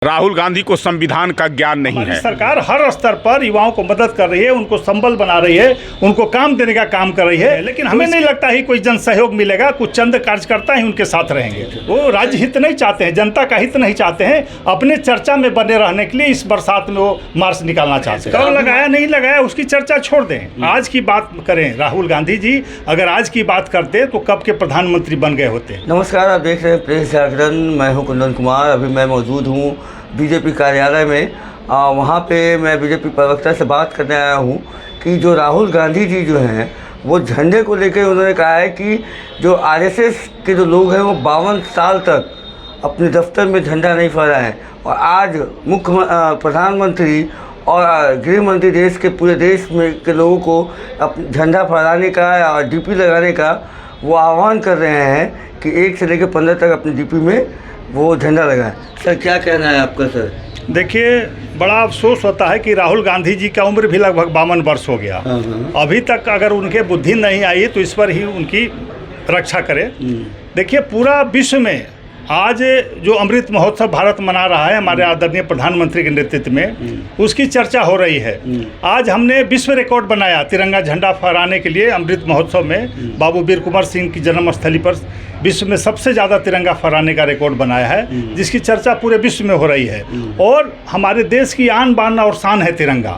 राहुल गांधी को संविधान का ज्ञान नहीं है। सरकार हर स्तर पर युवाओं को मदद कर रही है, उनको संबल बना रही है, उनको काम देने का काम कर रही है, लेकिन हमें नहीं लगता ही कोई जन सहयोग मिलेगा। कुछ चंद कार्यकर्ता ही उनके साथ रहेंगे। वो राज्य हित नहीं चाहते हैं, जनता का हित नहीं चाहते हैं, अपने चर्चा में बने रहने के लिए इस बरसात में वो मार्च निकालना चाहते हैं। कब लगाया नहीं लगाया उसकी चर्चा छोड़ दें, आज की बात करें। राहुल गांधी जी अगर आज की बात करते तो कब के प्रधानमंत्री बन गए होते। नमस्कार, आप देख रहे हैं प्रेस जागरण। मैं हूं कुंदन कुमार। अभी मैं मौजूद हूं बीजेपी कार्यालय में। वहां पे मैं बीजेपी प्रवक्ता से बात करने आया हूं कि जो राहुल गांधी जी जो हैं वो झंडे को लेकर उन्होंने कहा है कि जो आरएसएस के जो लोग हैं वो 52 साल तक अपने दफ्तर में झंडा नहीं फहराए, और आज प्रधानमंत्री और गृह मंत्री देश के पूरे देश में के लोगों को झंडा फहराने का या डीपी लगाने का वो आह्वान कर रहे हैं कि 1 से लेकर 15 तक अपनी डीपी में वो झंडा लगाएं। सर, क्या कहना है आपका? सर देखिए, बड़ा अफसोस होता है कि राहुल गांधी जी का उम्र भी लगभग 52 वर्ष हो गया। अभी तक अगर उनके बुद्धि नहीं आई तो इस पर ही उनकी रक्षा करें। देखिए, पूरा विश्व में आज जो अमृत महोत्सव भारत मना रहा है हमारे आदरणीय प्रधानमंत्री के नेतृत्व में, उसकी चर्चा हो रही है। आज हमने विश्व रिकॉर्ड बनाया तिरंगा झंडा फहराने के लिए। अमृत महोत्सव में बाबू वीर कुंवर सिंह की जन्मस्थली पर विश्व में सबसे ज़्यादा तिरंगा फहराने का रिकॉर्ड बनाया है, जिसकी चर्चा पूरे विश्व में हो रही है। और हमारे देश की आन बान और शान है तिरंगा।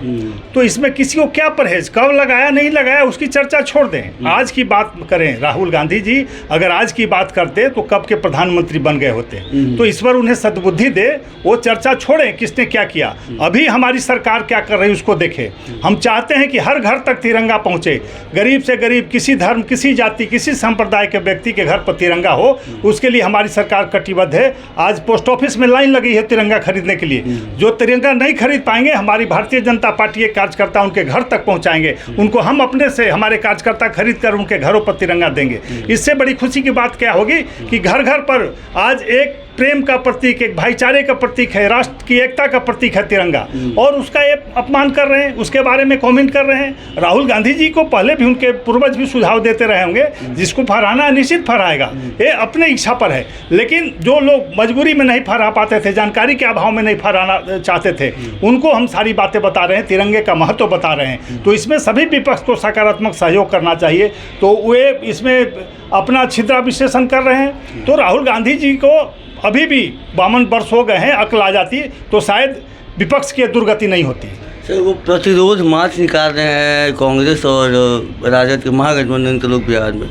तो इसमें किसी को क्या परहेज, कब लगाया नहीं लगाया उसकी चर्चा छोड़ दें, आज की बात करें। राहुल गांधी जी अगर आज की बात करते तो कब के प्रधानमंत्री बन गए होते। तो इस पर उन्हें सद्बुद्धि दे, वो चर्चा छोड़ें किसने क्या किया। अभी हमारी सरकार क्या कर रही है उसको देखें। हम चाहते हैं कि हर घर तक तिरंगा पहुँचे, गरीब से गरीब, किसी धर्म, किसी जाति, किसी संप्रदाय के व्यक्ति के घर पर तिरंगा हो, उसके लिए हमारी सरकार कटिबद्ध है। आज पोस्ट ऑफिस में लाइन लगी है तिरंगा खरीदने के लिए। जो तिरंगा नहीं खरीद पाएंगे, हमारी भारतीय जनता पार्टी के कार्यकर्ता उनके घर तक पहुंचाएंगे। उनको हम अपने से, हमारे कार्यकर्ता खरीद कर उनके घरों पर तिरंगा देंगे। इससे बड़ी खुशी की बात क्या होगी कि घर घर पर आज एक प्रेम का प्रतीक, एक भाईचारे का प्रतीक है, राष्ट्र की एकता का प्रतीक है तिरंगा, और उसका ये अपमान कर रहे हैं, उसके बारे में कमेंट कर रहे हैं। राहुल गांधी जी को पहले भी उनके पूर्वज भी सुझाव देते रहे होंगे, जिसको फहराना है निश्चित फहराएगा, ये अपने इच्छा पर है। लेकिन जो लोग मजबूरी में नहीं फहरा पाते थे, जानकारी के अभाव में नहीं फहराना चाहते थे, उनको हम सारी बातें बता रहे हैं, तिरंगे का महत्व बता रहे हैं। तो इसमें सभी विपक्ष को सकारात्मक सहयोग करना चाहिए। तो वे इसमें अपना छिद्रा विश्लेषण कर रहे हैं। तो राहुल गांधी जी को अभी भी 52 वर्ष हो गए हैं, अक्ल आ जाती तो शायद विपक्ष की दुर्गति नहीं होती। सर, वो प्रतिरोध मार्च निकाल रहे हैं कांग्रेस और राजद के महागठबंधन के लोग बिहार में।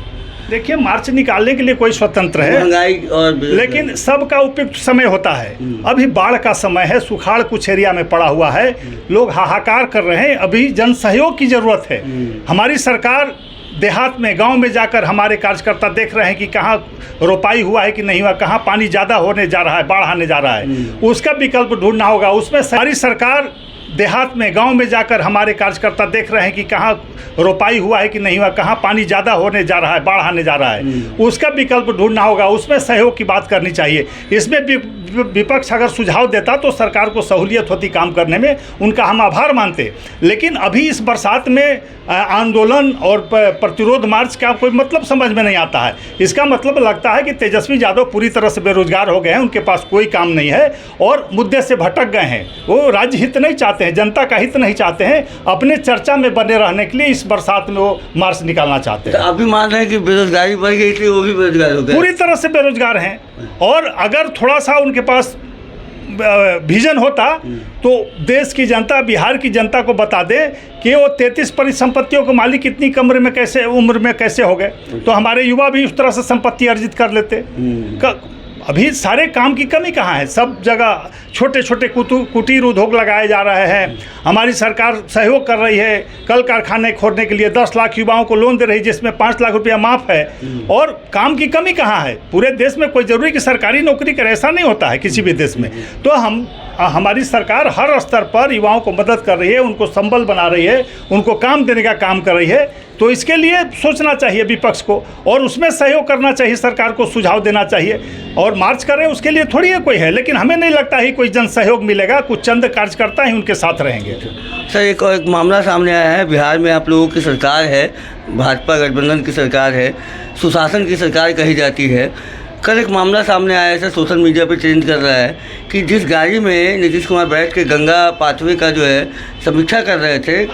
देखिए, मार्च निकालने के लिए कोई स्वतंत्र है, महंगाई और लेकिन सबका उपयुक्त समय होता है। अभी बाढ़ का समय है, सुखाड़ कुछ एरिया में पड़ा हुआ है, लोग हाहाकार कर रहे हैं, अभी जन सहयोग की जरूरत है। हमारी सरकार देहात में, गांव में जाकर हमारे कार्यकर्ता देख रहे हैं कि कहाँ रोपाई हुआ है कि नहीं हुआ, कहाँ पानी ज़्यादा होने जा रहा है, बाढ़ आने जा रहा है, उसका विकल्प ढूंढना होगा। उसमें सारी सरकार देहात में, गांव में जाकर हमारे कार्यकर्ता देख रहे हैं कि कहाँ रोपाई हुआ है कि नहीं हुआ, कहाँ पानी ज़्यादा होने जा रहा है, बाढ़ आने जा रहा है, उसका विकल्प ढूंढना होगा। उसमें सहयोग की बात करनी चाहिए। इसमें विपक्ष अगर सुझाव देता तो सरकार को सहूलियत होती काम करने में, उनका हम आभार मानते। लेकिन अभी इस बरसात में आंदोलन और प्रतिरोध मार्च का कोई मतलब समझ में नहीं आता है। इसका मतलब लगता है कि तेजस्वी यादव पूरी तरह से बेरोजगार हो गए हैं, उनके पास कोई काम नहीं है और मुद्दे से भटक गए हैं। वो राज्य हित नहीं चाहते हैं, जनता का हित नहीं चाहते हैं, अपने चर्चा में बने रहने के लिए इस बरसात में वो मार्च निकालना चाहते हैं। तो आप भी मान रहे हैं कि बेरोजगारी बढ़ गई थी, वो भी बेरोजगार हो गए, पूरी तरह से बेरोजगार हैं। और अगर थोड़ा सा उनके पास विजन होता तो देश की जनता, बिहार की जनता को बता दें कि वो 33 परिसंपत्तियों के मालिक इतनी उम्र में कैसे हो गए। तो हमारे युवा भी उस तरह से संपत्ति अर्जित कर लेते। अभी सारे काम की कमी कहाँ है? सब जगह छोटे छोटे कुटीर उद्योग लगाए जा रहे हैं। हमारी सरकार सहयोग कर रही है, कल कारखाने खोलने के लिए 10 लाख युवाओं को लोन दे रही है, जिसमें 5 लाख रुपया माफ़ है। और काम की कमी कहाँ है? पूरे देश में कोई ज़रूरी कि सरकारी नौकरी करे, ऐसा नहीं होता है किसी भी देश में। तो हमारी सरकार हर स्तर पर युवाओं को मदद कर रही है, उनको संबल बना रही है, उनको काम देने का काम कर रही है। तो इसके लिए सोचना चाहिए विपक्ष को, और उसमें सहयोग करना चाहिए, सरकार को सुझाव देना चाहिए। और मार्च करें उसके लिए थोड़ी है कोई है, लेकिन हमें नहीं लगता ही कोई जन सहयोग मिलेगा। कुछ चंद कार्यकर्ता ही उनके साथ रहेंगे। सर, एक मामला सामने आया है। बिहार में आप लोगों की सरकार है, भाजपा गठबंधन की सरकार है, सुशासन की सरकार कही जाती है। कल एक मामला सामने आया है, सोशल मीडिया पे ट्रेंड कर रहा है कि जिस गाड़ी में नीतीश कुमार बैठ के गंगा पाथवे का जो है समीक्षा कर रहे थे,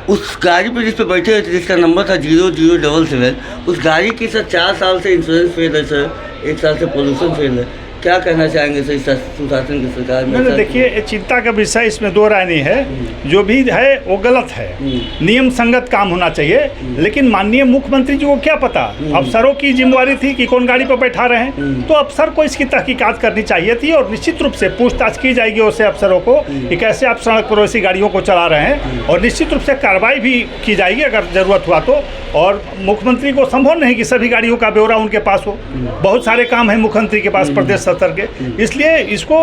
उस गाड़ी पे जिस पे बैठे हुए थे जिसका नंबर था 0077, उस गाड़ी की सर 4 साल से इंश्योरेंस फेल है सर, 1 साल से पोल्यूशन फेल है। क्या कहना चाहेंगे सर इस सुशासन की सरकार में? नहीं, देखिए ये चिंता का विषय, इसमें दो राय नहीं है। जो भी है वो गलत है, नियम संगत काम होना चाहिए। लेकिन माननीय मुख्यमंत्री जी को क्या पता, अफसरों की जिम्मेवारी थी कि कौन गाड़ी पर बैठा रहे हैं, तो अफसर को इसकी तहकीकात करनी चाहिए थी और निश्चित रूप से पूछताछ की जाएगी उससे अफसरों को कि कैसे आप सड़क पर ऐसी गाड़ियों को चला रहे हैं, और निश्चित रूप से कार्रवाई भी की जाएगी अगर ज़रूरत हुआ तो। और मुख्यमंत्री को संभव नहीं कि सभी गाड़ियों का ब्यौरा उनके पास हो, बहुत सारे काम है मुख्यमंत्री के पास प्रदेश स्तर के, इसलिए इसको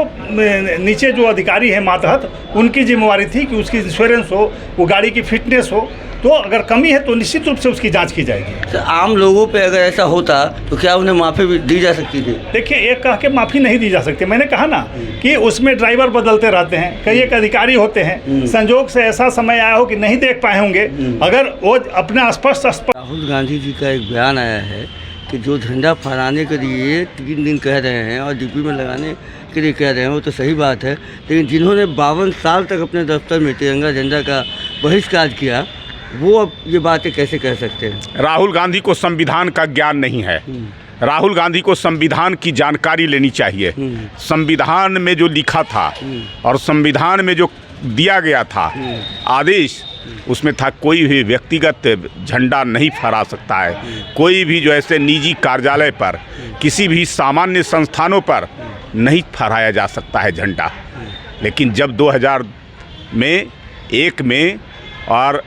नीचे जो अधिकारी है मातहत, उनकी जिम्मेवारी थी कि उसकी इंश्योरेंस हो, वो गाड़ी की फिटनेस हो, तो अगर कमी है तो निश्चित रूप से उसकी जांच की जाएगी। तो आम लोगों पे अगर ऐसा होता तो क्या उन्हें माफ़ी भी दी जा सकती थी? देखिए, एक कह के माफ़ी नहीं दी जा सकती। मैंने कहा ना कि उसमें ड्राइवर बदलते रहते हैं, कई एक अधिकारी होते हैं, संजोग से ऐसा समय आया हो कि नहीं देख पाए होंगे, अगर वो अपना स्पष्ट राहुल गांधी जी का एक बयान आया है कि जो झंडा फहराने के लिए 3 दिन कह रहे हैं और डीपी में लगाने के लिए कह रहे हैं, वो तो सही बात है, लेकिन जिन्होंने 52 साल तक अपने दफ्तर में तिरंगा झंडा का बहिष्कार किया, वो अब ये बातें कैसे कह सकते हैं? राहुल गांधी को संविधान का ज्ञान नहीं है। राहुल गांधी को संविधान की जानकारी लेनी चाहिए। संविधान में जो लिखा था और संविधान में जो दिया गया था आदेश, उसमें था कोई भी व्यक्तिगत झंडा नहीं फहरा सकता है। कोई भी जो ऐसे निजी कार्यालय पर, किसी भी सामान्य संस्थानों पर नहीं फहराया जा सकता है झंडा। लेकिन जब 2001 में और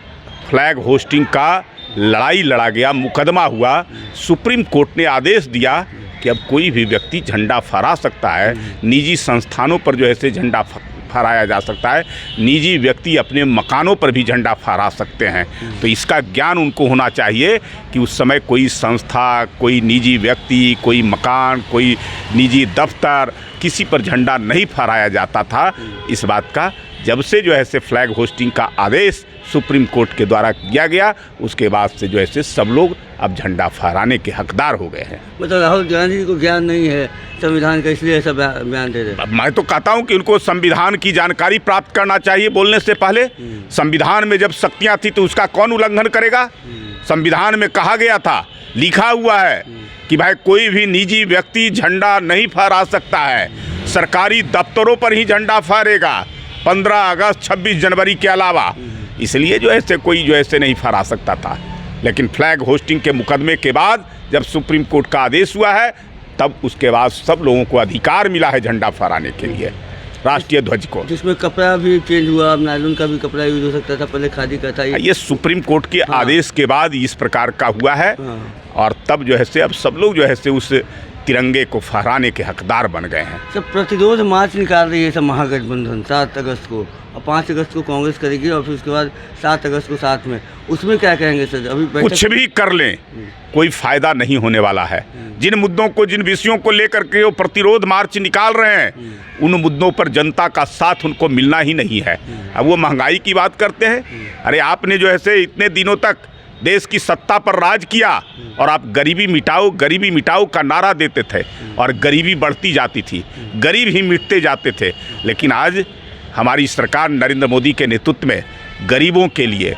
फ्लैग होस्टिंग का लड़ाई लड़ा गया, मुकदमा हुआ, सुप्रीम कोर्ट ने आदेश दिया कि अब कोई भी व्यक्ति झंडा फहरा सकता है। निजी संस्थानों पर जो ऐसे झंडा फहराया जा सकता है, निजी व्यक्ति अपने मकानों पर भी झंडा फहरा सकते हैं। तो इसका ज्ञान उनको होना चाहिए कि उस समय कोई संस्था, कोई निजी व्यक्ति, कोई मकान, कोई निजी दफ्तर, किसी पर झंडा नहीं फहराया जाता था। इस बात का जब से जो है से फ्लैग होस्टिंग का आदेश सुप्रीम कोर्ट के द्वारा किया गया, उसके बाद से जो है सब लोग अब झंडा फहराने के हकदार हो गए हैं। मतलब राहुल गांधी को ज्ञान नहीं है संविधान का, इसलिए ऐसा बयान दे रहे हैं। मैं तो कहता हूं कि उनको संविधान की जानकारी प्राप्त करना चाहिए बोलने से पहले। संविधान में जब शक्तियां थी तो उसका कौन उल्लंघन करेगा? संविधान में कहा गया था, लिखा हुआ है कि भाई कोई भी निजी व्यक्ति झंडा नहीं फहरा सकता है, सरकारी दफ्तरों पर ही झंडा फहरेगा, 15 अगस्त 26 जनवरी के अलावा। इसलिए जो ऐसे कोई जो ऐसे नहीं फहरा सकता था। लेकिन फ्लैग होस्टिंग के मुकदमे के बाद जब सुप्रीम कोर्ट का आदेश हुआ है, तब उसके बाद सब लोगों को अधिकार मिला है झंडा फहराने के लिए, राष्ट्रीय ध्वज को। जिसमें कपड़ा भी चेंज हुआ, अब नायलॉन का भी कपड़ा यूज हो सकता था, पहले खादी का था। ये सुप्रीम कोर्ट के आदेश के बाद इस प्रकार का हुआ है। और तब जो है से अब सब लोग जो है से उस तिरंगे को फहराने के हकदार बन गए हैं। सब प्रतिरोध मार्च निकाल रही है सब महागठबंधन 7 अगस्त को, और 5 अगस्त को कांग्रेस करेगी, और फिर उसके बाद 7 अगस्त को साथ में। उसमें क्या कहेंगे सर? अभी कुछ भी कर लें, कोई फायदा नहीं होने वाला है। जिन मुद्दों को, जिन विषयों को लेकर के वो प्रतिरोध मार्च निकाल रहे हैं, उन मुद्दों पर जनता का साथ उनको मिलना ही नहीं है। अब वो महंगाई की बात करते हैं, अरे आपने जो है से इतने दिनों तक देश की सत्ता पर राज किया और आप गरीबी मिटाओ का नारा देते थे, और गरीबी बढ़ती जाती थी, गरीब ही मिटते जाते थे। लेकिन आज हमारी सरकार नरेंद्र मोदी के नेतृत्व में गरीबों के लिए,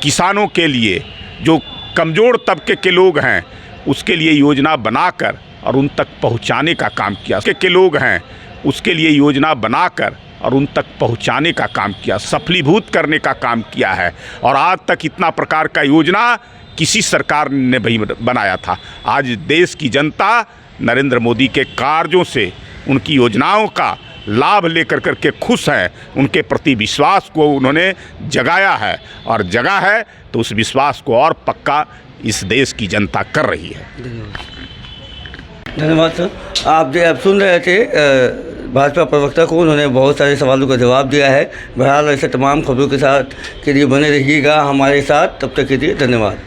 किसानों के लिए, जो कमज़ोर तबके के लोग हैं, उसके लिए योजना बनाकर और उन तक पहुंचाने का काम किया। के लोग हैं उसके लिए योजना बनाकर और उन तक पहुंचाने का काम किया, सफलीभूत करने का काम किया है। और आज तक इतना प्रकार का योजना किसी सरकार ने नहीं बनाया था। आज देश की जनता नरेंद्र मोदी के कार्यों से, उनकी योजनाओं का लाभ लेकर करके खुश है। उनके प्रति विश्वास को उन्होंने जगाया है, और जगा है तो उस विश्वास को और पक्का इस देश की जनता कर रही है। धन्यवाद सर। आप सुन रहे थे भाजपा प्रवक्ता को, उन्होंने बहुत सारे सवालों का जवाब दिया है। बहरहाल ऐसे तमाम खबरों के साथ के लिए बने रहिएगा हमारे साथ। तब तक के लिए धन्यवाद।